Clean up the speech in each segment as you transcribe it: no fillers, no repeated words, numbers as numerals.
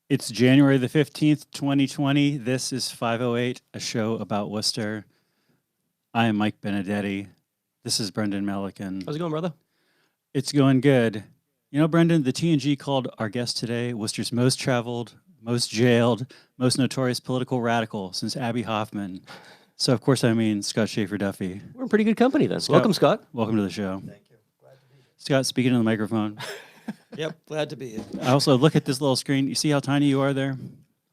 It's January the 15th, 2020. This is 508, a show about Worcester. I am Mike Benedetti. This is Brendan Melican. How's it going, brother? It's going good. You know, Brendan, the TNG called our guest today Worcester's most traveled, most jailed, most notorious political radical since Abbie Hoffman. So, of course, I mean Scott Schaeffer-Duffy. We're in pretty good company then. Scott, Welcome, Scott. Welcome to the show. Thank you. Glad to be here. Scott, speaking to the microphone. Yep, glad to be here. I also look at this little screen. You see how tiny you are there?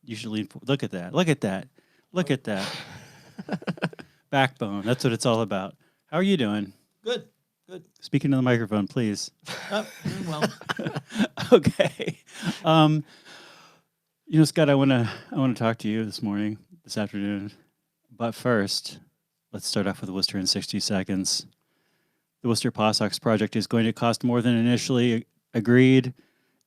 You should lean. Look at that. Look at that. Look at that. Backbone. That's what it's all about. How are you doing? Good, good. Speaking to the microphone, please. Doing well. Okay. You know, Scott, I want to talk to you this afternoon. But first, let's start off with Worcester in 60 seconds. The Worcester Paw Sox project is going to cost more than initially agreed,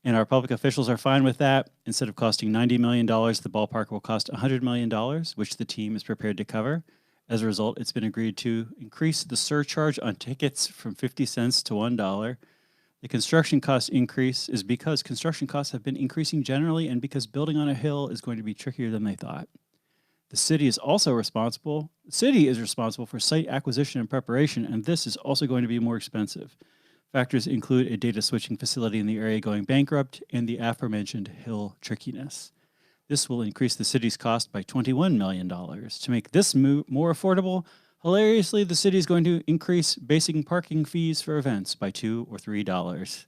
and our public officials are fine with that. Instead of costing $90 million, the ballpark will cost $100 million, which the team is prepared to cover. As a result, it's been agreed to increase the surcharge on tickets from 50 cents to $1. The construction cost increase is because construction costs have been increasing generally and because building on a hill is going to be trickier than they thought. The city is responsible for site acquisition and preparation, and this is also going to be more expensive. Factors include a data switching facility in the area going bankrupt and the aforementioned hill trickiness. This will increase the city's cost by $21 million. To make this more affordable, hilariously, the city is going to increase basic parking fees for events by $2 or $3.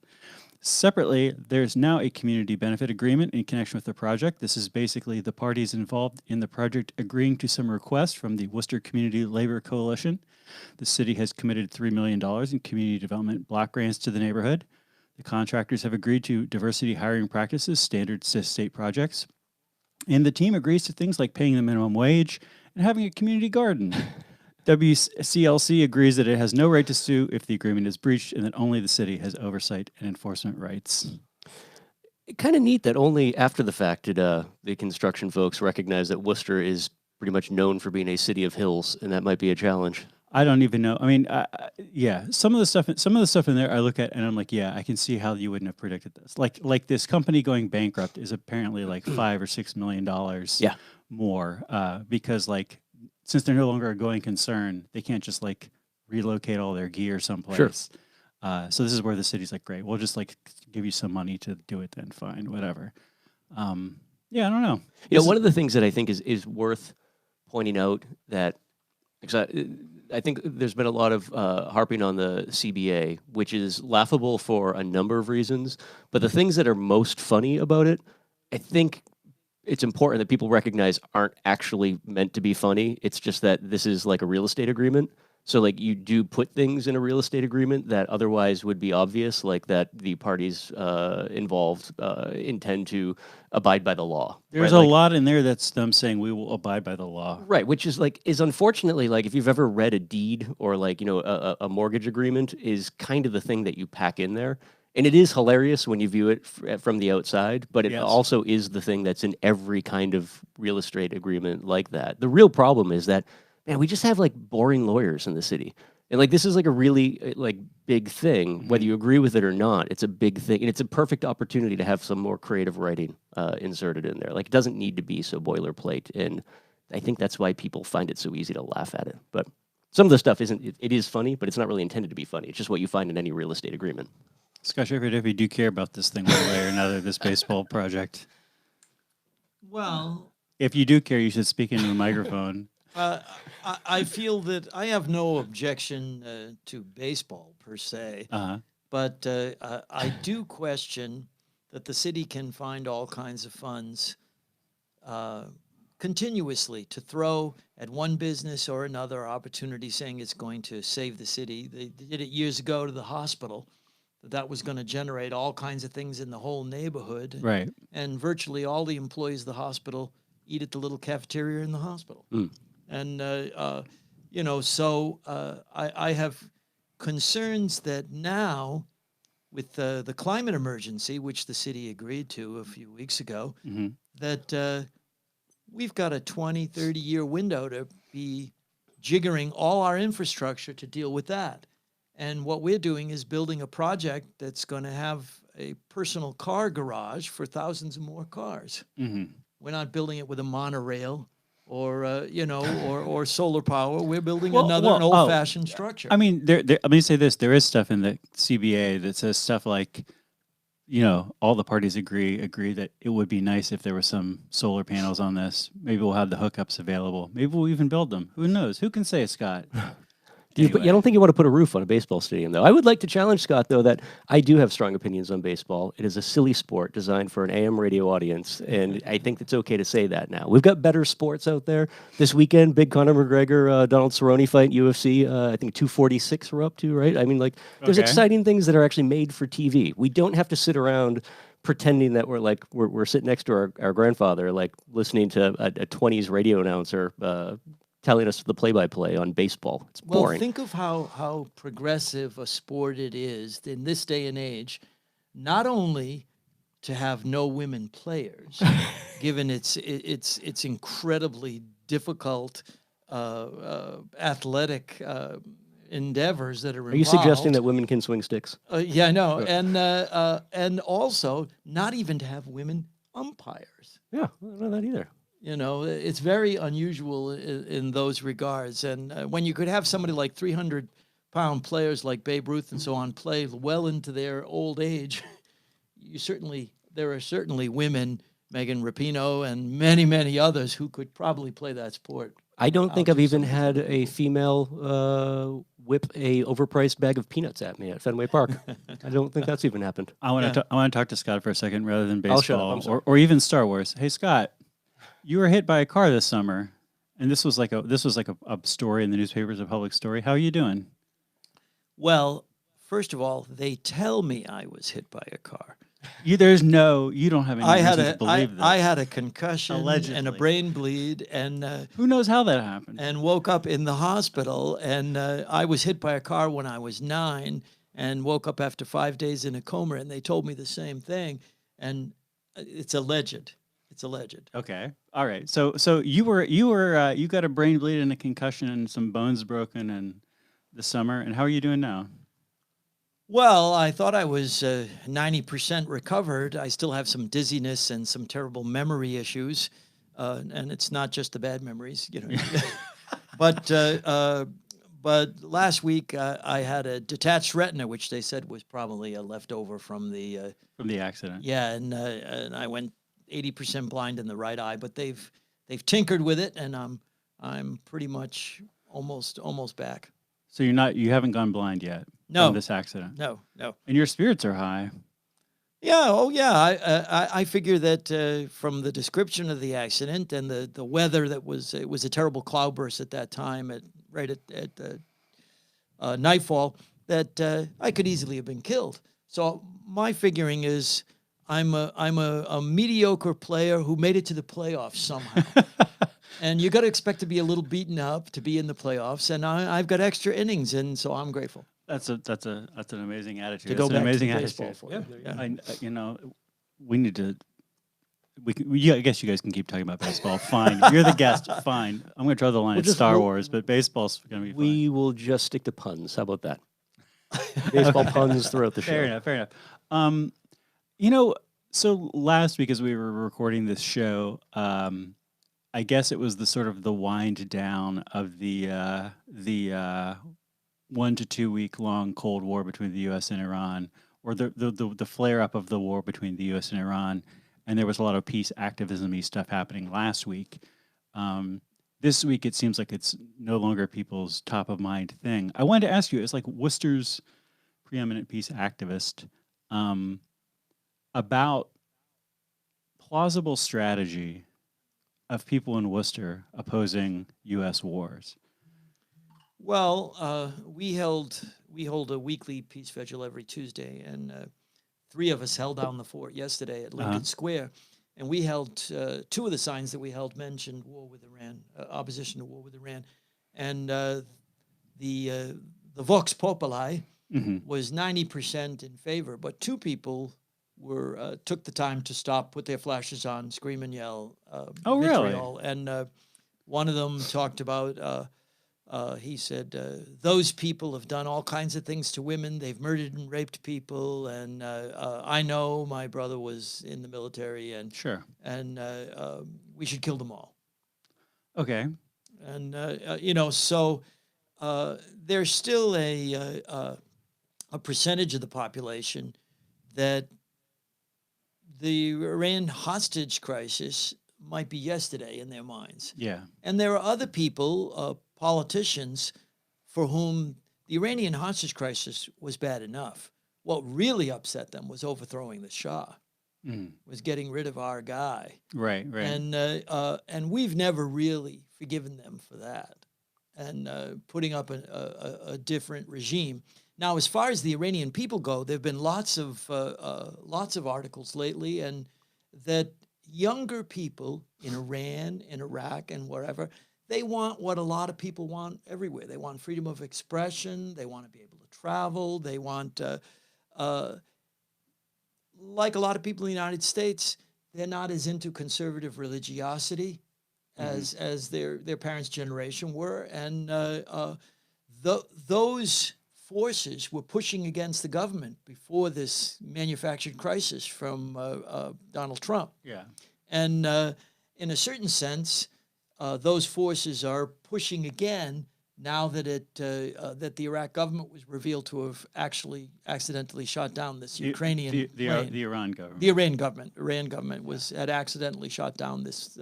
Separately, there's now a community benefit agreement in connection with the project. This is basically the parties involved in the project agreeing to some requests from the Worcester Community Labor Coalition. The city has committed $3 million in community development block grants to the neighborhood. The contractors have agreed to diversity hiring practices, standard state projects. And the team agrees to things like paying the minimum wage and having a community garden. WCLC agrees that it has no right to sue if the agreement is breached and that only the city has oversight and enforcement rights. Kind of neat that only after the fact did the construction folks recognize that Worcester is pretty much known for being a city of hills, and that might be a challenge. I don't even know. I mean, yeah, some of the stuff in there I look at and I'm like, yeah, I can see how you wouldn't have predicted this. Like this company going bankrupt is apparently like $5 or $6 million more because like since they're no longer a going concern, they can't just like relocate all their gear someplace. Sure. So this is where the city's like, great, we'll just like give you some money to do it then, fine, whatever. Yeah, I don't know. You know, one of the things that I think is worth pointing out that I think there's been a lot of harping on the CBA, which is laughable for a number of reasons. But the things that are most funny about it, I think it's important that people recognize aren't actually meant to be funny. It's just that this is like a real estate agreement. So like you do put things in a real estate agreement that otherwise would be obvious, like that the parties involved intend to abide by the law. There's right? a lot in there that's them saying we will abide by the law. Right, which is unfortunately like if you've ever read a deed or like, you know, a mortgage agreement is kind of the thing that you pack in there. And it is hilarious when you view it from the outside, but it also is the thing that's in every kind of real estate agreement like that. The real problem is that, man, we just have like boring lawyers in the city. And like this is like a really like big thing, whether you agree with it or not. It's a big thing, and it's a perfect opportunity to have some more creative writing inserted in there. Like it doesn't need to be so boilerplate, and I think that's why people find it so easy to laugh at it. But some of the stuff isn't. It is funny, but it's not really intended to be funny. It's just what you find in any real estate agreement. Scott Schaeffer-Duffy, do you care about this thing one way or another, this baseball project? Well, if you do care, you should speak into the microphone. I feel that I have no objection to baseball per se, but I do question that the city can find all kinds of funds continuously to throw at one business or another opportunity saying it's going to save the city. They did it years ago to the hospital. That was going to generate all kinds of things in the whole neighborhood. Right. And virtually all the employees of the hospital eat at the little cafeteria in the hospital. And, you know, so I have concerns that now with the climate emergency, which the city agreed to a few weeks ago, that we've got a 20, 30-year window to be jiggering all our infrastructure to deal with that. And what we're doing is building a project that's going to have a personal car garage for thousands of more cars. Mm-hmm. We're not building it with a monorail or or solar power. We're building an old-fashioned structure. I mean, let me say this: there is stuff in the CBA that says stuff like, all the parties agree that it would be nice if there were some solar panels on this. Maybe we'll have the hookups available. Maybe we'll even build them. Who knows? Who can say, Scott? But I don't think you want to put a roof on a baseball stadium, though. I would like to challenge Scott, though, that I do have strong opinions on baseball. It is a silly sport designed for an AM radio audience, and I think it's okay to say that now. We've got better sports out there. This weekend, big Conor McGregor, Donald Cerrone fight, UFC, I think 246 we're up to, right? I mean, there's exciting things that are actually made for TV. We don't have to sit around pretending that we're sitting next to our grandfather, listening to a 20s radio announcer telling us the play-by-play on baseball. It's boring. Well, think of how progressive a sport it is in this day and age, not only to have no women players, given its incredibly difficult athletic endeavors that are involved. Are you suggesting that women can swing sticks? Yeah, no, and also not even to have women umpires. Yeah, I don't know that either. It's very unusual in those regards. And when you could have somebody like 300-pound players like Babe Ruth and so on play well into their old age, there are certainly women, Megan Rapinoe and many, many others who could probably play that sport. I don't think I've even had a female whip a overpriced bag of peanuts at me at Fenway Park. I don't think that's even happened. I want to talk to Scott for a second rather than I'll shut up. baseball or even Star Wars. Hey, Scott. You were hit by a car this summer, and this was like a story in the newspapers, a public story. How are you doing? Well, first of all, they tell me I was hit by a car. You don't have any reason to believe this. I had a concussion Allegedly. and a brain bleed, and who knows how that happened? And woke up in the hospital, and I was hit by a car when I was 9, and woke up after 5 days in a coma, and they told me the same thing, and it's alleged. It's alleged. Okay. All right. So you got a brain bleed and a concussion and some bones broken in the summer. And how are you doing now? Well, I thought I was 90% recovered. I still have some dizziness and some terrible memory issues, and it's not just the bad memories, But last week I had a detached retina, which they said was probably a leftover from the accident. Yeah, and I went 80% blind in the right eye, but they've tinkered with it, and I'm pretty much almost back. So you haven't gone blind yet? No. From this accident? No. And your spirits are high. Yeah. Oh, yeah. I figure that from the description of the accident and the weather it was a terrible cloudburst at that time right at nightfall, that I could easily have been killed. So my figuring is I'm a mediocre player who made it to the playoffs somehow. And you got to expect to be a little beaten up to be in the playoffs, and I've got extra innings, and so I'm grateful. That's an amazing attitude. To go back an amazing to baseball attitude. for you. We need to. I guess you guys can keep talking about baseball. Fine, you're the guest. Fine, I'm going to draw the line at Star Wars, but baseball's going to be fine. We will just stick to puns. How about that? Baseball puns throughout the show. Fair enough. So last week as we were recording this show, I guess it was the sort of the wind down of the 1 to 2 week long Cold War between the U.S. and Iran, or the flare up of the war between the U.S. and Iran, and there was a lot of peace activism-y stuff happening last week. This week it seems like it's no longer people's top of mind thing. I wanted to ask you, as like Worcester's preeminent peace activist, about plausible strategy of people in Worcester opposing U.S. wars. Well, we hold a weekly peace vigil every Tuesday, and 3 of us held down the fort yesterday at Lincoln Square, and we held 2 of the signs that we held mentioned war with Iran, opposition to war with Iran, and the Vox Populi was 90% in favor, but 2 people took the time to stop, put their flashes on, scream and yell. Oh, really? Vitriol. And one of them talked about He said, those people have done all kinds of things to women. They've murdered and raped people. And I know my brother was in the military, and Sure. And we should kill them all. Okay. And, so there's still a percentage of the population that the Iran hostage crisis might be yesterday in their minds. Yeah. And there are other people, politicians, for whom the Iranian hostage crisis was bad enough. What really upset them was overthrowing the Shah, was getting rid of our guy. Right, right. And we've never really forgiven them for that, and putting up a different regime. Now, as far as the Iranian people go, there have been lots of articles lately, and that younger people in Iran, in Iraq, and wherever, they want what a lot of people want everywhere. They want freedom of expression. They want to be able to travel. They want, like a lot of people in the United States, they're not as into conservative religiosity as their parents' generation were, and those forces were pushing against the government before this manufactured crisis from Donald Trump. Yeah. And in a certain sense, those forces are pushing again now that that the Iraq government was revealed to have actually accidentally shot down this Ukrainian plane. The Iran government. The Iran government had accidentally shot down this,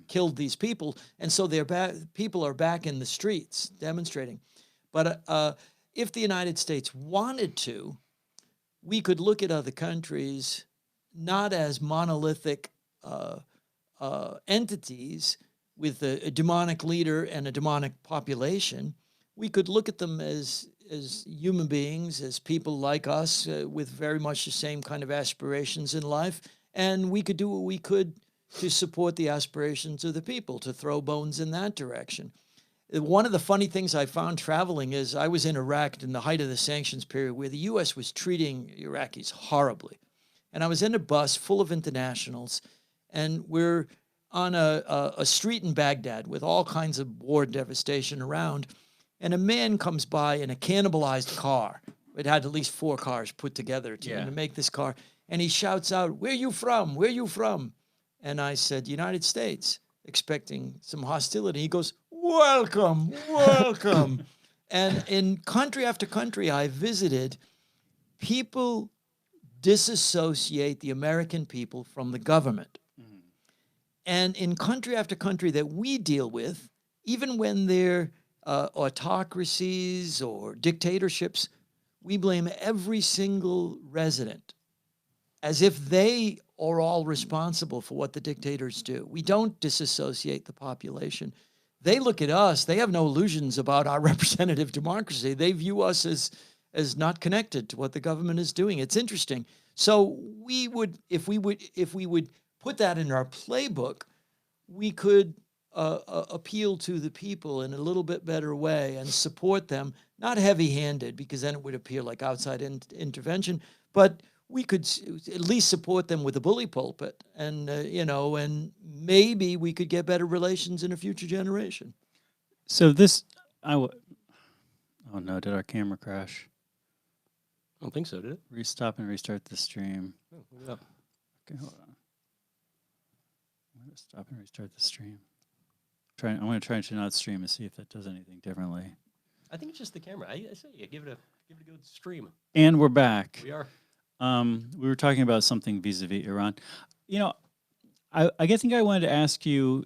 killed these people, and so people are back in the streets demonstrating. But if the United States wanted to, we could look at other countries not as monolithic entities with a demonic leader and a demonic population. We could look at them as human beings, as people like us with very much the same kind of aspirations in life, and we could do what we could to support the aspirations of the people, to throw bones in that direction. One of the funny things I found traveling is I was in Iraq in the height of the sanctions period where the U.S. was treating Iraqis horribly. And I was in a bus full of internationals, and we're on a street in Baghdad with all kinds of war devastation around, and a man comes by in a cannibalized car. It had at least 4 cars put together to make this car. And he shouts out, "Where you from? Where you from?" And I said, "United States," expecting some hostility. He goes, "Welcome, welcome." And in country after country I visited, people disassociate the American people from the government. And in country after country that we deal with, even when they're autocracies or dictatorships, we blame every single resident as if they are all responsible for what the dictators do. We don't disassociate the population. They look at us, they have no illusions about our representative democracy. They view us as not connected to what the government is doing. It's interesting. So we would, if we would put that in our playbook, we could appeal to the people in a little bit better way and support them, not heavy-handed, because then it would appear like outside intervention, but we could at least support them with a bully pulpit, and and maybe we could get better relations in a future generation. So oh no, did our camera crash? I don't think so, did it? Stop and restart the stream. Oh, look it up. Okay, hold on. I'm going to stop and restart the stream. I'm going to try and turn out stream and see if that does anything differently. I think it's just the camera. I say give it a good stream. And we're back. We are. We were talking about something vis-a-vis Iran. I think I wanted to ask you,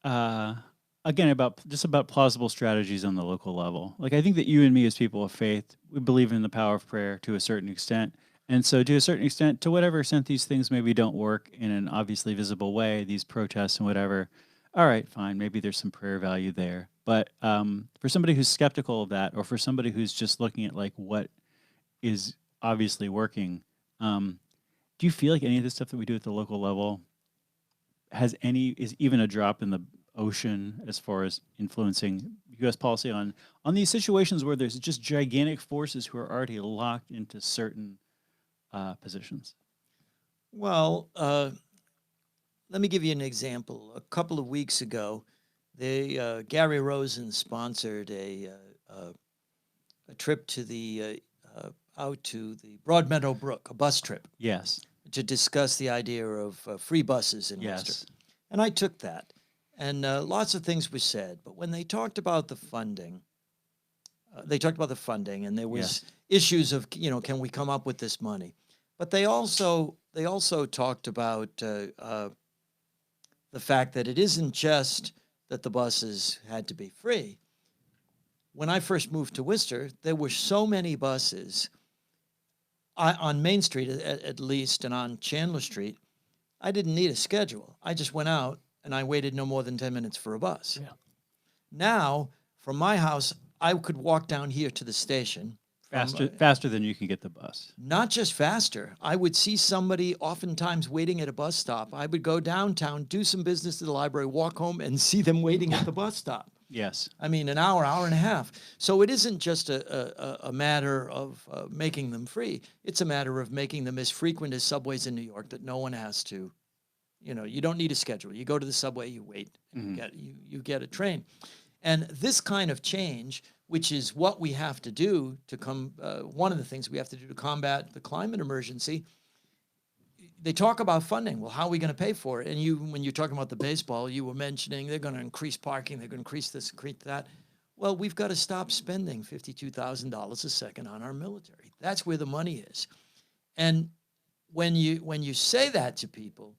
again, about plausible strategies on the local level. Like, I think that you and me as people of faith, we believe in the power of prayer to a certain extent. And so to a certain extent, to whatever extent these things maybe don't work in an obviously visible way, these protests and whatever, all right, fine, maybe there's some prayer value there. But for somebody who's skeptical of that, or for somebody who's just looking at like what is obviously working, do you feel like any of the stuff that we do at the local level is even a drop in the ocean as far as influencing U.S. policy on these situations where there's just gigantic forces who are already locked into certain positions? Well, let me give you an example. A couple of weeks ago, Gary Rosen sponsored a trip to the out to the Broadmeadow Brook, a bus trip. Yes. To discuss the idea of free buses in Worcester. And I took that. And lots of things were said. But when they talked about the funding, and there was issues of, can we come up with this money? But they also talked about the fact that it isn't just that the buses had to be free. When I first moved to Worcester, there were so many buses on Main Street, at least, and on Chandler Street. I didn't need a schedule. I just went out and I waited no more than 10 minutes for a bus. Yeah. Now, from my house, I could walk down here to the station. Faster than you can get the bus. Not just faster. I would see somebody oftentimes waiting at a bus stop. I would go downtown, do some business at the library, walk home, and see them waiting at the bus stop. Yes. I mean, an hour and a half. So it isn't just a matter of making them free. It's a matter of making them as frequent as subways in New York, that no one has to, you don't need a schedule. You go to the subway, you wait, and you get a train. And this kind of change, which is what we have to do to one of the things we have to do to combat the climate emergency. They talk about funding. Well, how are we going to pay for it? And when you're talking about the baseball, you were mentioning they're going to increase parking, they're going to increase this, increase that. Well, we've got to stop spending $52,000 a second on our military. That's where the money is. And when you say that to people,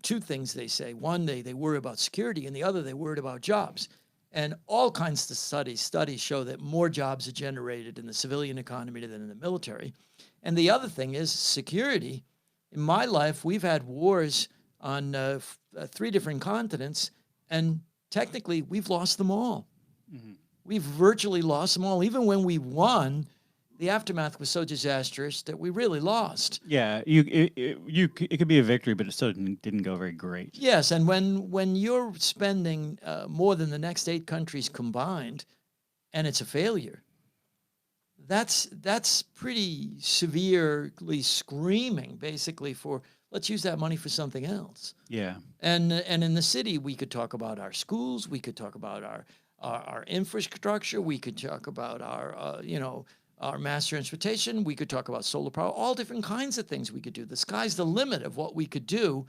two things they say. One, they worry about security, and the other, they worried about jobs. And all kinds of studies show that more jobs are generated in the civilian economy than in the military. And the other thing is security. In my life, we've had wars on 3 different continents, and technically we've lost them all. Mm-hmm. We've virtually lost them all. Even when we won, the aftermath was so disastrous that we really lost. Yeah, it could be a victory, but it still didn't go very great. Yes, and when you're spending more than the next 8 countries combined, and it's a failure, that's pretty severely screaming, basically, for let's use that money for something else. Yeah. And in the city, we could talk about our schools, we could talk about our infrastructure, we could talk about our mass transportation, we could talk about solar power, all different kinds of things we could do. The sky's the limit of what we could do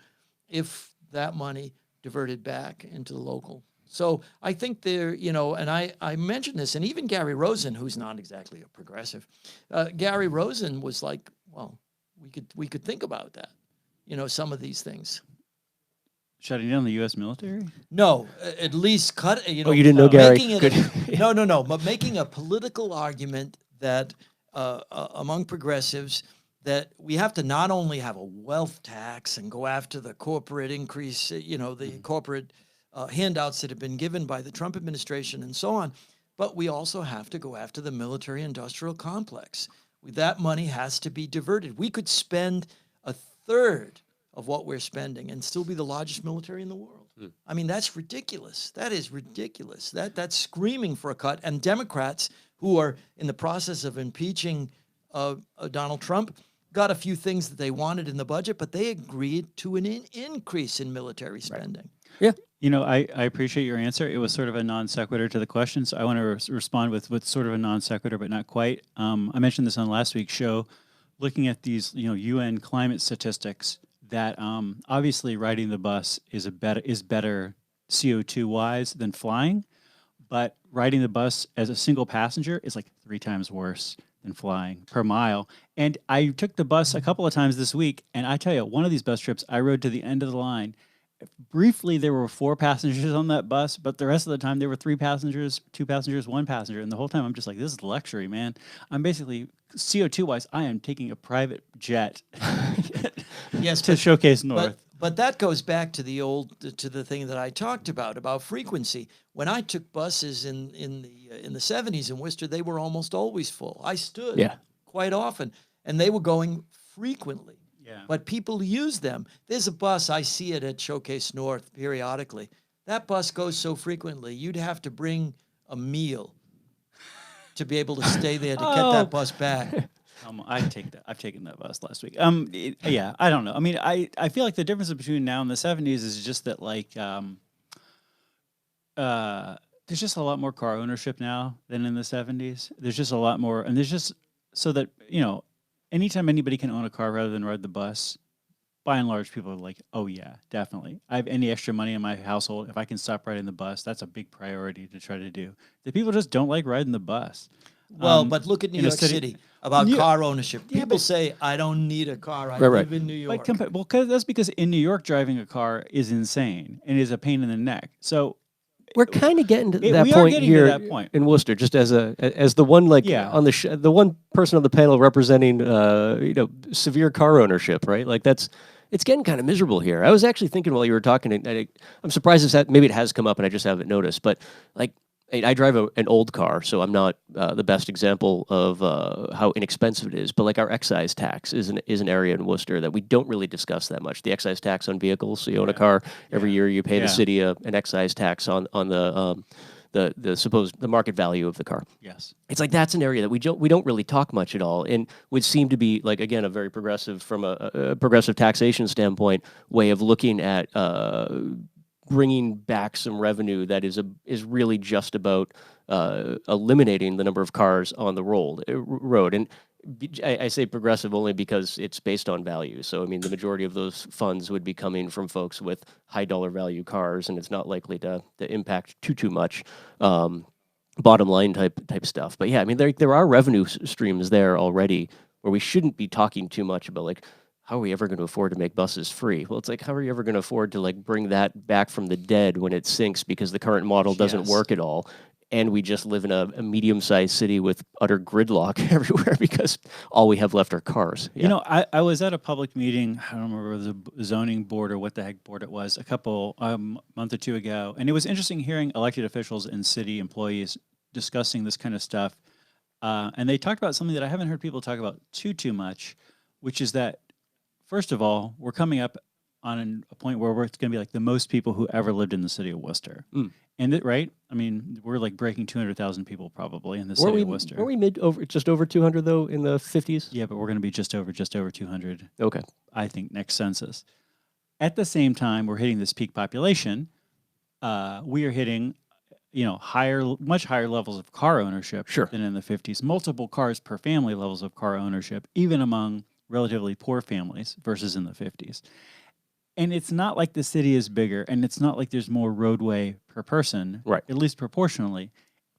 if that money diverted back into the local. So I think there, and I mentioned this, and even Gary Rosen, who's not exactly a progressive, Gary Rosen was like, well, we could think about that, some of these things. Shutting down the U.S. military? No, at least cut. Oh, you didn't know Gary? No. But making a political argument that among progressives that we have to not only have a wealth tax and go after the corporate increase, the corporate handouts that have been given by the Trump administration and so on, but we also have to go after the military-industrial complex. That money has to be diverted. We could spend 1/3 of what we're spending and still be the largest military in the world. I mean, that's ridiculous. That is ridiculous. That's screaming for a cut. And Democrats, who are in the process of impeaching Donald Trump, got a few things that they wanted in the budget, but they agreed to an increase in military spending. Right. Yeah. I appreciate your answer. It was sort of a non sequitur to the question, so I want to respond with sort of a non sequitur, but not quite. I mentioned this on last week's show, looking at these UN climate statistics, that obviously riding the bus is better CO2 wise than flying, but riding the bus as a single passenger is like 3 times worse than flying per mile. And I took the bus a couple of times this week, and I tell you, one of these bus trips, I rode to the end of the line. Briefly, there were 4 passengers on that bus, but the rest of the time there were 3 passengers, 2 passengers, 1 passenger. And the whole time I'm just like, this is luxury, man. I'm basically, CO2-wise, I am taking a private jet to showcase North. But that goes back to the thing that I talked about frequency. When I took buses in the 70s in Worcester, they were almost always full. I stood quite often, and they were going frequently. Yeah. But people use them. There's a bus, I see it at Showcase North periodically. That bus goes so frequently, you'd have to bring a meal to be able to stay there to get that bus back. I've taken that bus last week. I don't know. I mean, I feel like the difference between now and the 70s is just that, like, there's just a lot more car ownership now than in the 70s. There's just a lot more, and there's just so that, anytime anybody can own a car rather than ride the bus, by and large, people are like, oh, yeah, definitely. I have any extra money in my household. If I can stop riding the bus, that's a big priority to try to do. The people just don't like riding the bus. Well, but look at New in a York city- City about New- car ownership. Yeah, People but- say, I don't need a car. I Right, live in New York. Because that's because in New York, driving a car is insane and is a pain in the neck. So We're kind of getting to we that are point getting to here that point. in Worcester, just as the one on the one person on the panel representing severe car ownership, right? Like it's getting kind of miserable here. I was actually thinking while you were talking, and I'm surprised maybe it has come up and I just haven't noticed, but like I drive an old car, so I'm not the best example of how inexpensive it is. But like our excise tax is an area in Worcester that we don't really discuss that much. The excise tax on vehicles. So you own a car every year, you pay the city an excise tax on the market value of the car. Yes, it's like that's an area that we don't really talk much at all, and would seem to be like again a very progressive from a progressive taxation standpoint way of looking at bringing back some revenue that is really just about eliminating the number of cars on the road. And I say progressive only because it's based on value. So I mean, the majority of those funds would be coming from folks with high dollar value cars, and it's not likely to impact too much bottom line type stuff. But yeah, I mean, there are revenue streams there already where we shouldn't be talking too much about like, how are we ever going to afford to make buses free? Well, it's like, how are you ever going to afford to like bring that back from the dead when it sinks because the current model doesn't work at all? And we just live in a medium-sized city with utter gridlock everywhere because all we have left are cars. Yeah. I was at a public meeting. I don't remember the zoning board or what the heck board it was a couple month or two ago, and it was interesting hearing elected officials and city employees discussing this kind of stuff. And they talked about something that I haven't heard people talk about too much, which is that first of all, we're coming up on a point where it's going to be like the most people who ever lived in the city of Worcester. And right? I mean, we're like breaking 200,000 people probably in the city of Worcester. Were we just over 200 though in the 50s? Yeah, but we're going to be just over 200. Okay. I think next census. At the same time, we're hitting this peak population. We are hitting, much higher levels of car ownership than in the 50s. Multiple cars per family levels of car ownership, even among relatively poor families versus in the 50s. And it's not like the city is bigger, and it's not like there's more roadway per person, right? At least proportionally.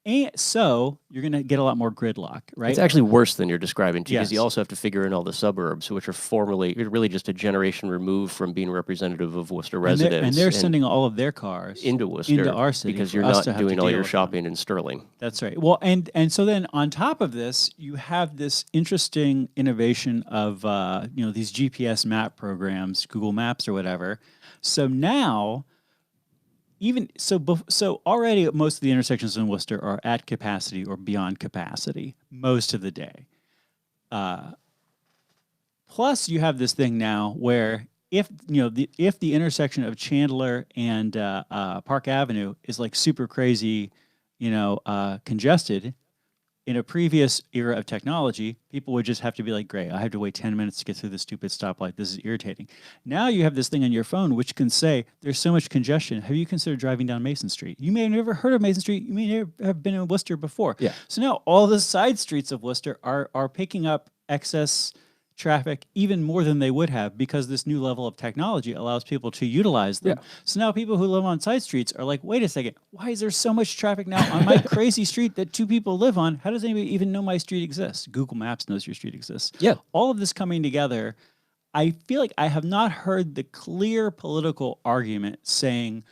And so you're going to get a lot more gridlock, right? It's actually worse than you're describing, too, because you also have to figure in all the suburbs, which are really just a generation removed from being representative of Worcester residents. And they're sending all of their cars into Worcester, into our city, because you're not doing all your shopping in Sterling. That's right. Well, and so then on top of this, you have this interesting innovation of these GPS map programs, Google Maps or whatever. So now, so already most of the intersections in Worcester are at capacity or beyond capacity most of the day. Plus, you have this thing now where if the intersection of Chandler and Park Avenue is like super crazy, congested. In a previous era of technology, people would just have to be like, great, I have to wait 10 minutes to get through this stupid stoplight. This is irritating. Now you have this thing on your phone which can say, there's so much congestion. Have you considered driving down Mason Street? You may have never heard of Mason Street. You may never have been in Worcester before. Yeah. So now all the side streets of Worcester are picking up excess traffic even more than they would have because this new level of technology allows people to utilize them. Yeah. So now people who live on side streets are like, wait a second, why is there so much traffic now on my crazy street that two people live on? How does anybody even know my street exists? Google Maps knows your street exists. Yeah. All of this coming together, I feel like I have not heard the clear political argument saying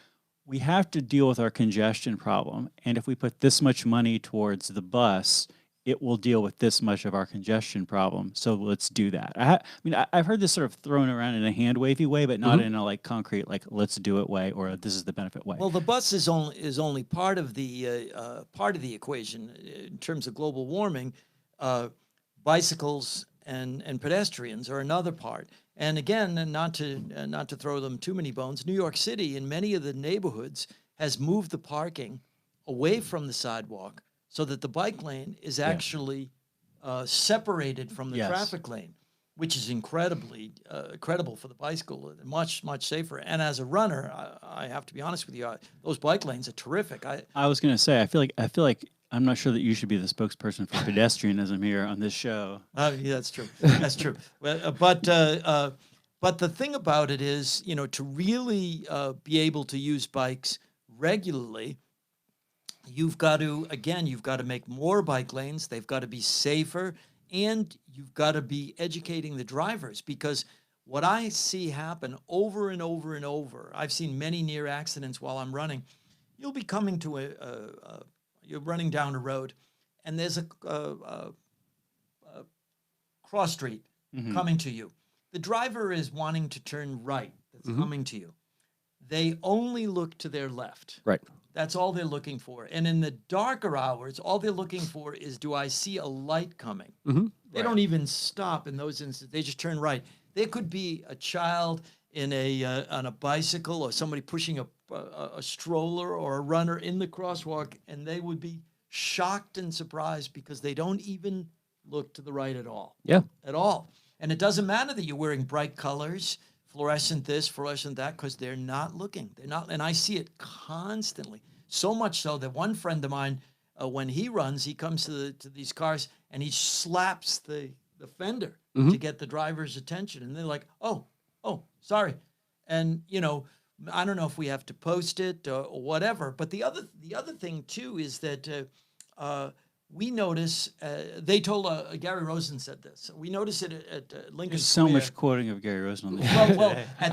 we have to deal with our congestion problem, and if we put this much money towards the bus, it will deal with this much of our congestion problem. So let's do that. I've heard this sort of thrown around in a hand wavy way, but not in a like concrete, like let's do it way or this is the benefit way. Well, the bus is only part of the equation in terms of global warming. Bicycles and pedestrians are another part. And again, and not to throw them too many bones, New York City in many of the neighborhoods has moved the parking away from the sidewalk, so that the bike lane is actually separated from the traffic lane. which is incredibly credible for the bicycle, much safer. And as a runner, I have to be honest with you, those bike lanes are terrific. I was going to say, I feel like I'm not sure that you should be the spokesperson for pedestrianism here on this show. Yeah, that's true. That's true. Well, but the thing about it is, to really be able to use bikes regularly, you've got to make more bike lanes. They've got to be safer, and you've got to be educating the drivers, because what I see happen over and over and over, I've seen many near accidents while I'm running. You'll be coming to you're running down a road, and there's a cross street coming to you. The driver is wanting to turn right. That's coming to you. They only look to their left. Right. That's all they're looking for. And in the darker hours, all they're looking for is, do I see a light coming? They don't even stop in those instances. They just turn right. There could be a child in on a bicycle, or somebody pushing a stroller, or a runner in the crosswalk, and they would be shocked and surprised because they don't even look to the right at all. Yeah. At all. And it doesn't matter that you're wearing bright colors, fluorescent this, fluorescent that, because they're not looking. They're not, and I see it constantly. So much so that one friend of mine, when he runs, he comes to these cars and he slaps the fender to get the driver's attention. And they're like, oh, sorry. And, I don't know if we have to post it or whatever. But the other thing, too, is that we notice, they told, Gary Rosen said this. We notice it at Lincoln There's Square. so much quoting of Gary Rosen on this. Well, at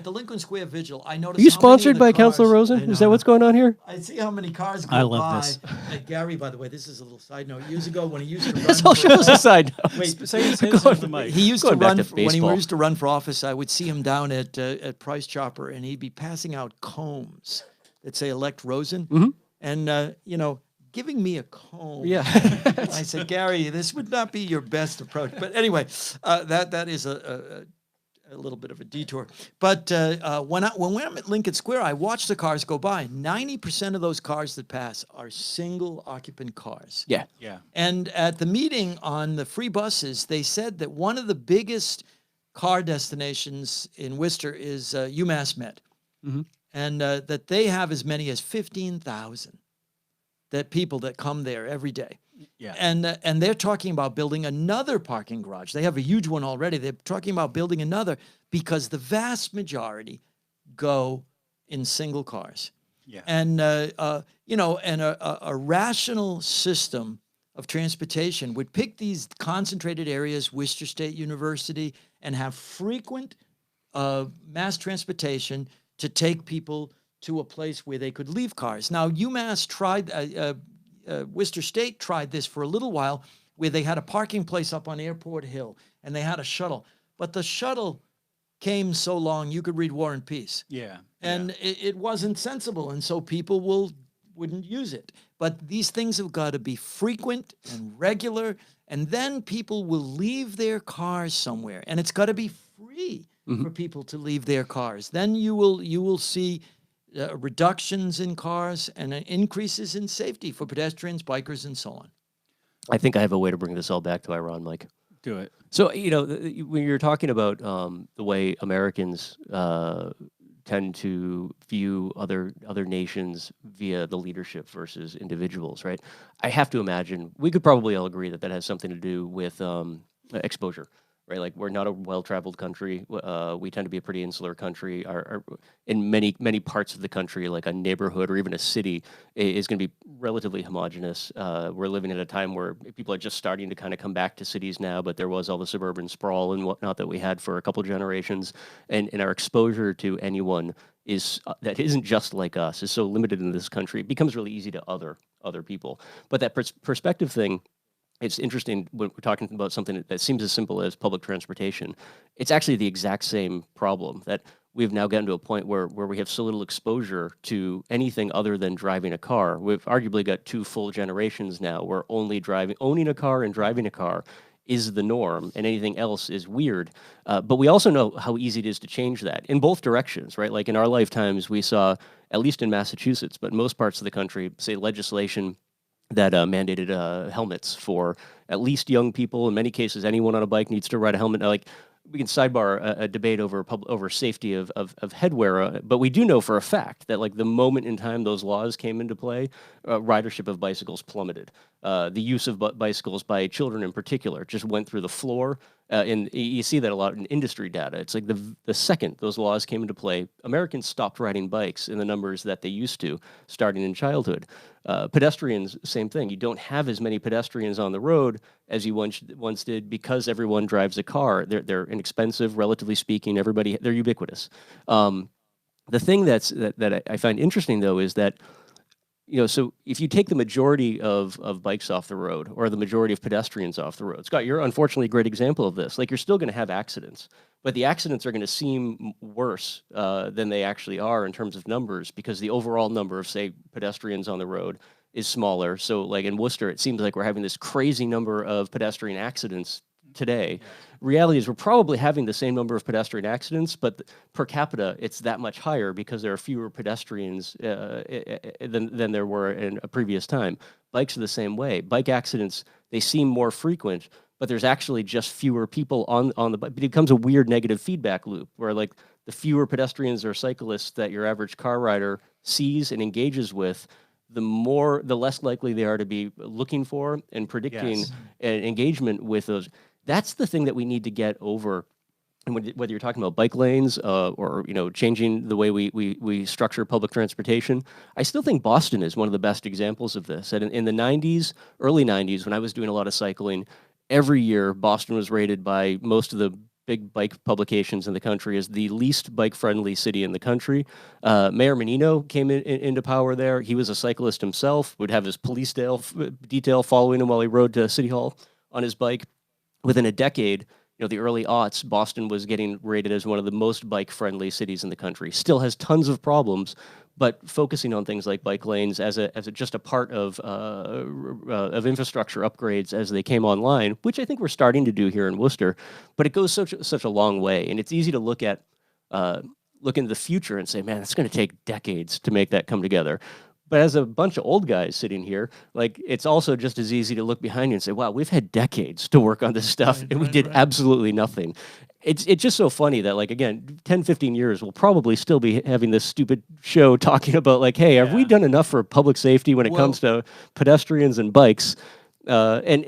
the Lincoln Square Vigil, I noticed. Are you how many of sponsored the by cars- Councilor Rosen? Is that what's going on here? I see how many cars go I love by. this. Gary, by the way, this is a little side note. Years ago, when he used to run, This whole show's a side note. Wait, Say the mic. he used to Going back run to when he baseball. used to run for office. I would see him down at Price Chopper, and he'd be passing out combs that say "Elect Rosen," and giving me a comb. Yeah. I said, Gary, this would not be your best approach. But anyway, that is a little bit of a detour. But when I'm at Lincoln Square, I watch the cars go by. 90% of those cars that pass are single occupant cars. Yeah. Yeah. And at the meeting on the free buses, they said that one of the biggest car destinations in Worcester is UMass Med. And that they have as many as 15,000 people that come there every day. Yeah. And they're talking about building another parking garage. They have a huge one already. They're talking about building another because the vast majority go in single cars. Yeah. And a rational system of transportation would pick these concentrated areas, Worcester State University, and have frequent mass transportation to take people to a place where they could leave cars. Now, UMass tried, Worcester State tried this for a little while, where they had a parking place up on Airport Hill, and they had a shuttle. But the shuttle came so long, you could read War and Peace. Yeah. And it wasn't sensible, and so people wouldn't use it. But these things have got to be frequent and regular, and then people will leave their cars somewhere, and it's got to be free for people to leave their cars. Then you will see reductions in cars and increases in safety for pedestrians, bikers, and so on. I think I have a way to bring this all back to Iran, Mike. Do it. So, when you're talking about the way Americans tend to view other nations via the leadership versus individuals, right? I have to imagine, we could probably all agree that has something to do with exposure. Right, like we're not a well-traveled country. We tend to be a pretty insular country. In many parts of the country, like a neighborhood or even a city, is going to be relatively homogenous. We're living at a time where people are just starting to kind of come back to cities now, but there was all the suburban sprawl and whatnot that we had for a couple generations, and our exposure to anyone that isn't just like us is so limited in this country. It becomes really easy to other people. But that perspective thing. It's interesting when we're talking about something that seems as simple as public transportation. It's actually the exact same problem that we've now gotten to a point where we have so little exposure to anything other than driving a car. We've arguably got two full generations now where owning a car and driving a car is the norm, and anything else is weird. But we also know how easy it is to change that in both directions, right? Like in our lifetimes, we saw, at least in Massachusetts, but most parts of the country, say legislation that mandated helmets for at least young people. In many cases, anyone on a bike needs to ride a helmet. Like, we can sidebar a debate over safety of headwear, but we do know for a fact that, like, the moment in time those laws came into play, ridership of bicycles plummeted. The use of bicycles by children in particular just went through the floor. And you see that a lot in industry data. It's like the second those laws came into play, Americans stopped riding bikes in the numbers that they used to, starting in childhood. Pedestrians, same thing. You don't have as many pedestrians on the road as you once did because everyone drives a car. They're inexpensive, relatively speaking. They're ubiquitous. The thing that I find interesting, though, is that, so if you take the majority of bikes off the road or the majority of pedestrians off the road, Scott, you're unfortunately a great example of this. Like, you're still going to have accidents, but the accidents are going to seem worse than they actually are in terms of numbers, because the overall number of, say, pedestrians on the road is smaller. So, like, in Worcester, it seems like we're having this crazy number of pedestrian accidents today. Reality is we're probably having the same number of pedestrian accidents, but per capita, it's that much higher because there are fewer pedestrians than there were in a previous time. Bikes are the same way. Bike accidents, they seem more frequent, but there's actually just fewer people on the bike. It becomes a weird negative feedback loop where, like, the fewer pedestrians or cyclists that your average car rider sees and engages with, the less likely they are to be looking for and predicting an engagement with those. That's the thing that we need to get over. And whether you're talking about bike lanes or changing the way we structure public transportation, I still think Boston is one of the best examples of this. And in the 90s, early 90s, when I was doing a lot of cycling, every year Boston was rated by most of the big bike publications in the country as the least bike-friendly city in the country. Mayor Menino came into power there. He was a cyclist himself, would have his police detail following him while he rode to City Hall on his bike. Within a decade, the early aughts, Boston was getting rated as one of the most bike-friendly cities in the country. Still has tons of problems, but focusing on things like bike lanes as just a part of infrastructure upgrades as they came online, which I think we're starting to do here in Worcester. But it goes such a long way, and it's easy to look into the future and say, man, it's going to take decades to make that come together. But as a bunch of old guys sitting here, like, it's also just as easy to look behind you and say, wow, we've had decades to work on this stuff, and we did absolutely nothing. It's just so funny that, like, again, 10, 15 years, we'll probably still be having this stupid show talking about, like, hey, have we done enough for public safety when it comes to pedestrians and bikes? And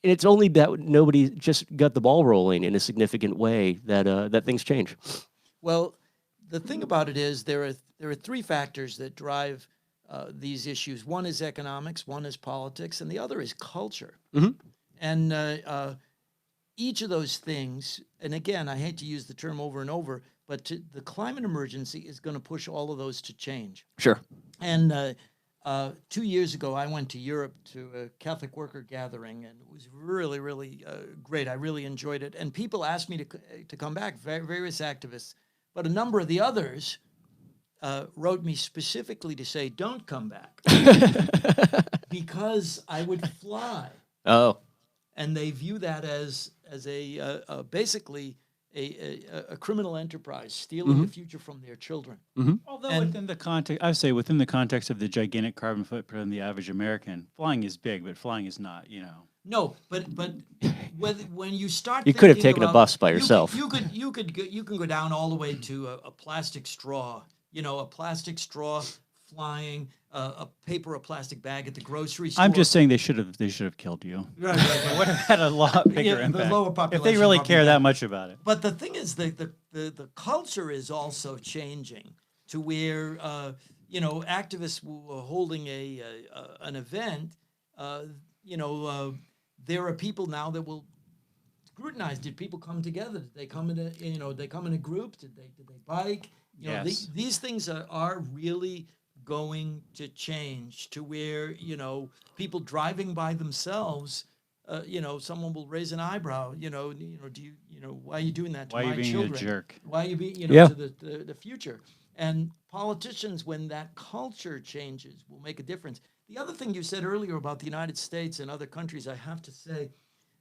it's only that nobody just got the ball rolling in a significant way that things change. Well, the thing about it is there are three factors that drive these issues. One is economics, one is politics, and the other is culture. Mm-hmm. And each of those things, and again, I hate to use the term over and over, but the climate emergency is going to push all of those to change. Sure. And 2 years ago, I went to Europe to a Catholic worker gathering, and it was really, really great. I really enjoyed it. And people asked me to come back, various activists. But a number of the others wrote me specifically to say, don't come back, because I would fly. Oh. And they view that as basically a criminal enterprise, stealing the future from their children. Mm-hmm. Although within the context of the gigantic carbon footprint of the average American, flying is big, but flying is not, No, but when you start, you could have taken a bus by yourself. You can go down all the way to a plastic straw. A plastic straw flying, a paper or plastic bag at the grocery store. I'm just saying they should have killed you. Right. It would have had a lot bigger impact. The lower population, if they really care that much about it. But the thing is, the culture is also changing to where activists were holding an event. There are people now that will scrutinize. Did people come together? Did they come in a group? Did they bike? Yes. These things are really going to change to where people driving by themselves, someone will raise an eyebrow. Why are you doing that to my children? Why are you being a jerk? Why are you being to the future? And politicians, when that culture changes, will make a difference. The other thing you said earlier about the United States and other countries, I have to say,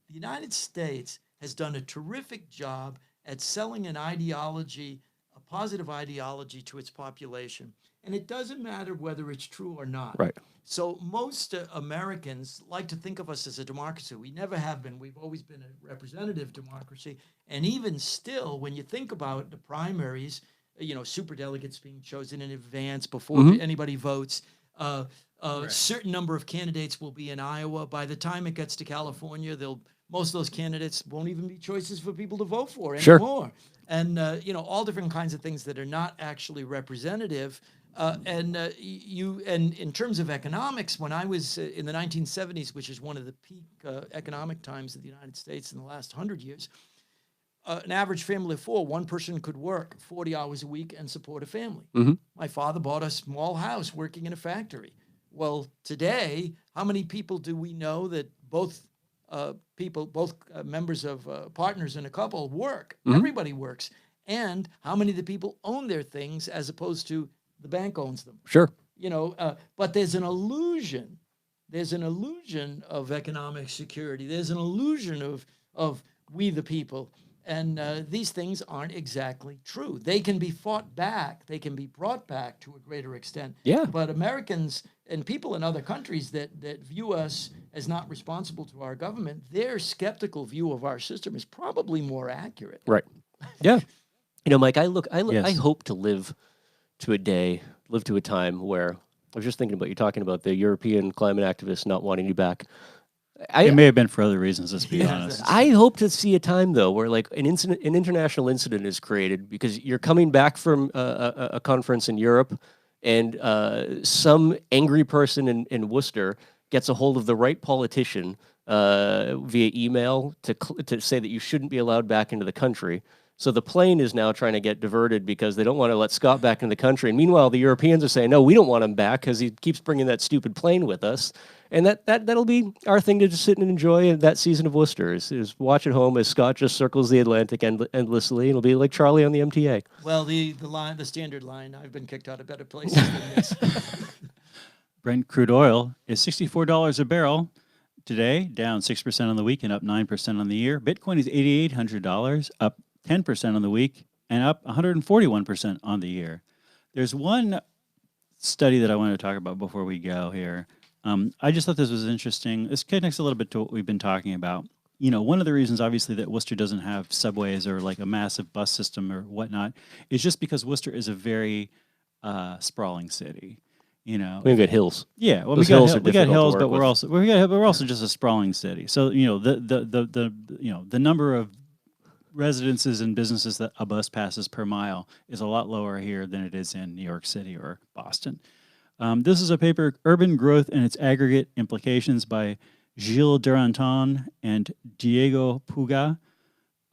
the United States has done a terrific job at selling an ideology, a positive ideology to its population. And it doesn't matter whether it's true or not. Right. So most Americans like to think of us as a democracy. We never have been. We've always been a representative democracy. And even still, when you think about the primaries, superdelegates being chosen in advance before anybody votes, a certain number of candidates will be in Iowa. By the time it gets to California, most of those candidates won't even be choices for people to vote for anymore. And, all different kinds of things that are not actually representative. And in terms of economics, when I was in the 1970s, which is one of the peak economic times of the United States in the last 100 years, an average family of four, one person could work 40 hours a week and support a family. My father bought a small house working in a factory. Well, today, how many people do we know that both members of partners in a couple work? Everybody works. And how many of the people own their things as opposed to the bank owns them? Sure. But there's an illusion. There's an illusion of economic security. There's an illusion of we the people. And these things aren't exactly true. They can be fought back. They can be brought back to a greater extent. Yeah. But Americans and people in other countries that view us as not responsible to our government, their skeptical view of our system is probably more accurate. Right. Yeah. Mike, I Yes. hope to live to a time where, I was just thinking about you talking about the European climate activists not wanting you back. It may have been for other reasons, let's be honest. I hope to see a time, though, where like an international incident is created because you're coming back from a conference in Europe, and some angry person in Worcester gets a hold of the right politician via email to say that you shouldn't be allowed back into the country. So the plane is now trying to get diverted because they don't want to let Scott back in the country. And meanwhile, the Europeans are saying, no, we don't want him back because he keeps bringing that stupid plane with us. And that'll be our thing to just sit and enjoy that season of Worcester, is watch at home as Scott just circles the Atlantic endlessly. It'll be like Charlie on the MTA. Well, the standard line, I've been kicked out of better places than this. Brent crude oil is $64 a barrel today, down 6% on the week and up 9% on the year. Bitcoin is $8,800, up 10% on the week and up 141% on the year. There's one study that I want to talk about before we go here. I just thought this was interesting. This connects a little bit to what we've been talking about. One of the reasons, obviously, that Worcester doesn't have subways or like a massive bus system or whatnot is just because Worcester is a very sprawling city. We've got hills. Yeah, well, we got hills, but we're also just a sprawling city. So the number of residences and businesses that a bus passes per mile is a lot lower here than it is in New York City or Boston. This is a paper, Urban Growth and Its Aggregate Implications, by Gilles Duranton and Diego Puga.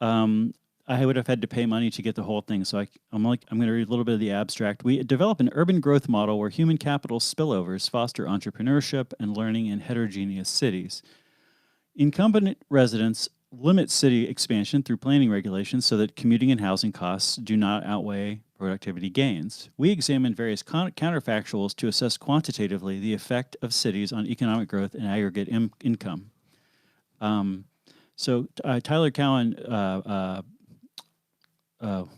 I would have had to pay money to get the whole thing, so I'm going to read a little bit of the abstract. We develop an urban growth model where human capital spillovers foster entrepreneurship and learning in heterogeneous cities. Incumbent residents limit city expansion through planning regulations so that commuting and housing costs do not outweigh productivity gains. We examine various counterfactuals to assess quantitatively the effect of cities on economic growth and aggregate income. So Tyler Cowan, what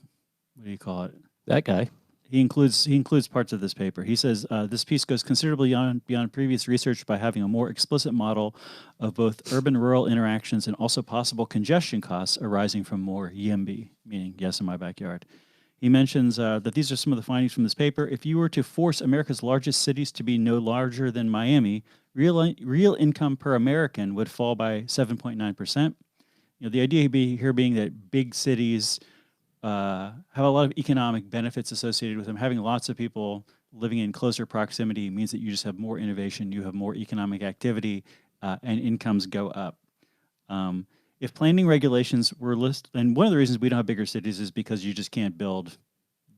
do you call it? That guy. He includes parts of this paper. He says this piece goes considerably beyond previous research by having a more explicit model of both urban-rural interactions and also possible congestion costs arising from more YIMBY, meaning yes in my backyard. He mentions that these are some of the findings from this paper. If you were to force America's largest cities to be no larger than Miami, real income per American would fall by 7.9%. The idea here being that big cities have a lot of economic benefits associated with them. Having lots of people living in closer proximity means that you just have more innovation, you have more economic activity, and incomes go up. If planning regulations were listed, and one of the reasons we don't have bigger cities is because you just can't build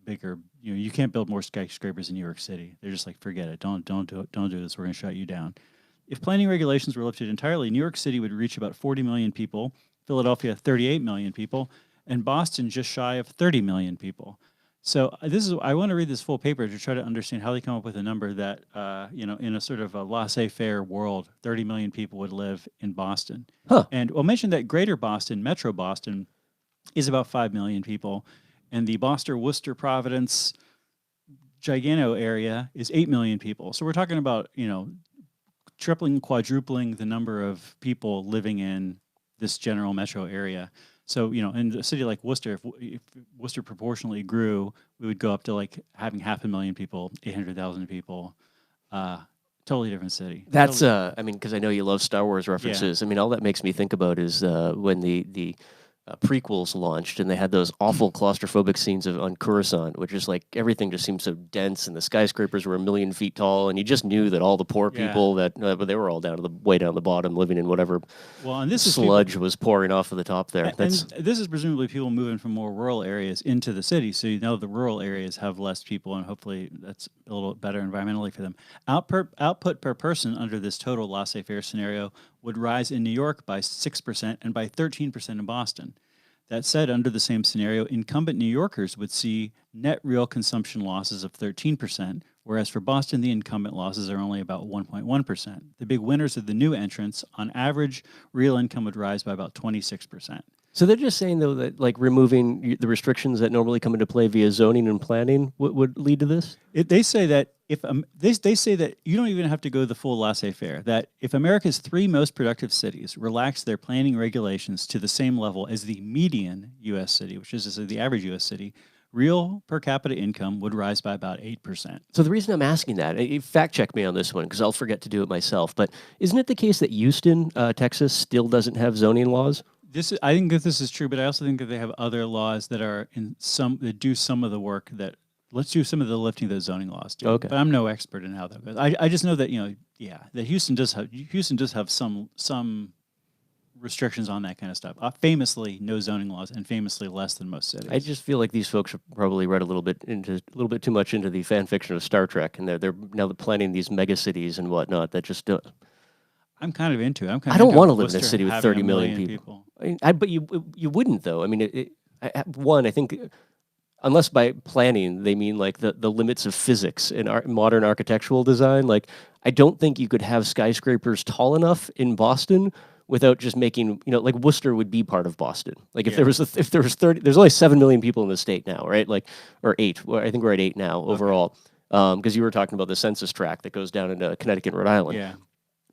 bigger. You can't build more skyscrapers in New York City. They're just like, forget it. Don't do this. We're going to shut you down. If planning regulations were lifted entirely, New York City would reach about 40 million people, Philadelphia 38 million people, and Boston just shy of 30 million people. So I want to read this full paper to try to understand how they come up with a number that, in a sort of a laissez-faire world, 30 million people would live in Boston. Huh. And we'll mention that Greater Boston, Metro Boston, is about 5 million people. and the Worcester, Providence, Gigano area is 8 million people. So we're talking about, tripling, quadrupling the number of people living in this general metro area. So, in a city like Worcester, if Worcester proportionally grew, we would go up to like having 500,000 people, 800,000 people. Totally different city. That's, because I know you love Star Wars references. Yeah. All that makes me think about is when the prequels launched and they had those awful claustrophobic scenes on Coruscant, which is like everything just seemed so dense and the skyscrapers were 1,000,000 feet tall, and you just knew that all the poor people that they were all way down the bottom, living in whatever and this sludge was pouring off of the top there. And this is presumably people moving from more rural areas into the city, so the rural areas have less people, and hopefully that's a little better environmentally for them. Output per person under this total laissez-faire scenario would rise in New York by 6% and by 13% in Boston. That said, under the same scenario, incumbent New Yorkers would see net real consumption losses of 13%, whereas for Boston, the incumbent losses are only about 1.1%. The big winners are the new entrants. On average, real income would rise by about 26%. So they're just saying, though, that like removing the restrictions that normally come into play via zoning and planning would lead to this? They say that they say that you don't even have to go the full laissez-faire, that if America's 3 most productive cities relax their planning regulations to the same level as the median U.S. city, which is the average U.S. city, real per capita income would rise by about 8%. So the reason I'm asking that, fact check me on this one, because I'll forget to do it myself, but isn't it the case that Houston, Texas, still doesn't have zoning laws? I think that this is true, but I also think that they have other laws that are that do some of the work that let's do some of the lifting that zoning laws do. Okay. But I'm no expert in how that goes. I just know that that Houston does have some restrictions on that kind of stuff. Famously, no zoning laws, and famously less than most cities. I just feel like these folks have probably read a little bit too much into the fan fiction of Star Trek, and they're now planning these mega cities and whatnot that just. I'm kind of into it. I don't want to live in a city with 30 million people. But you wouldn't, though. I think unless by planning they mean like the limits of physics in modern architectural design. Like, I don't think you could have skyscrapers tall enough in Boston without just making, like Worcester would be part of Boston. Like if there was 30, there's only 7 million people in the state now, right? Like, or 8. Well, I think we're at 8 now overall. Because you were talking about the census tract that goes down into Connecticut and Rhode Island. Yeah.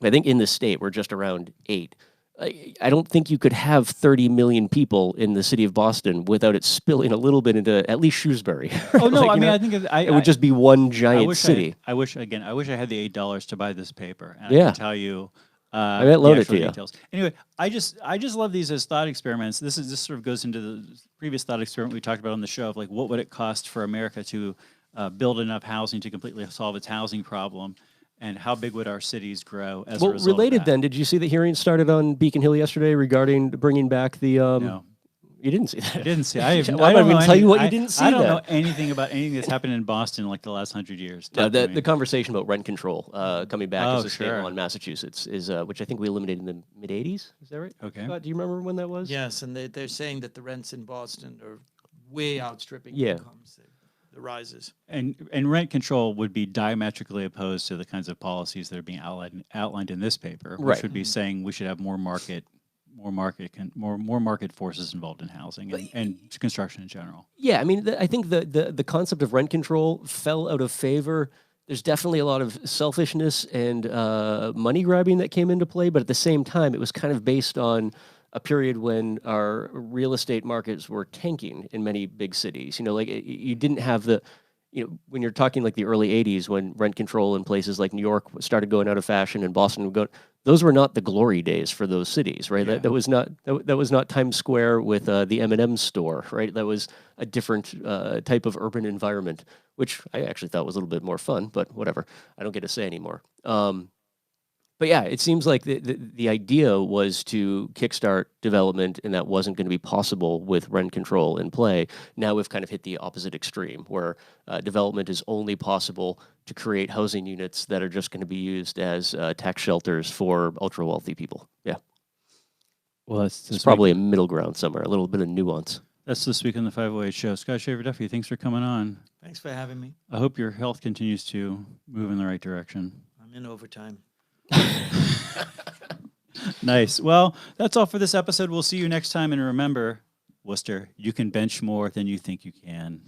I think in the state we're just around 8. I don't think you could have 30 million people in the city of Boston without it spilling a little bit into at least Shrewsbury. Oh no, I think it would just be one giant city. I wish I had the $8 to buy this paper, and I can tell you. I might loan it to details. Anyway, I just love these as thought experiments. This sort of goes into the previous thought experiment we talked about on the show of like what would it cost for America to build enough housing to completely solve its housing problem. And how big would our cities grow as a result related of that? Then, did you see the hearing started on Beacon Hill yesterday regarding bringing back the... No. You didn't see that? I didn't see. I don't even tell you what you didn't see. I don't know anything about anything that's happened in Boston in like the last 100 years. The conversation about rent control coming back as a state law in Massachusetts is which I think we eliminated in the mid-'80s. Is that right? Okay. Do you remember when that was? Yes, and they're saying that the rents in Boston are way outstripping incomes. The rises. And rent control would be diametrically opposed to the kinds of policies that are being outlined in this paper, which would be saying we should have more market forces involved in housing and construction in general. Yeah, I think the concept of rent control fell out of favor. There's definitely a lot of selfishness and money grabbing that came into play, but at the same time, it was kind of based on a period when our real estate markets were tanking in many big cities. You didn't have when you're talking like the early 80s when rent control in places like New York started going out of fashion and Boston would go, those were not the glory days for those cities, right? Yeah. That was not Times Square with the M&M store, right? That was a different type of urban environment, which I actually thought was a little bit more fun, but whatever. I don't get to say anymore. But yeah, it seems like the idea was to kickstart development, and that wasn't going to be possible with rent control in play. Now we've kind of hit the opposite extreme, where development is only possible to create housing units that are just going to be used as tax shelters for ultra-wealthy people. Yeah. Well, it's probably a middle ground somewhere, a little bit of nuance. That's This Week on the 508 Show. Scott Schaeffer-Duffy, thanks for coming on. Thanks for having me. I hope your health continues to move in the right direction. I'm in overtime. Nice. Well, that's all for this episode. We'll see you next time. And remember, Worcester, you can bench more than you think you can.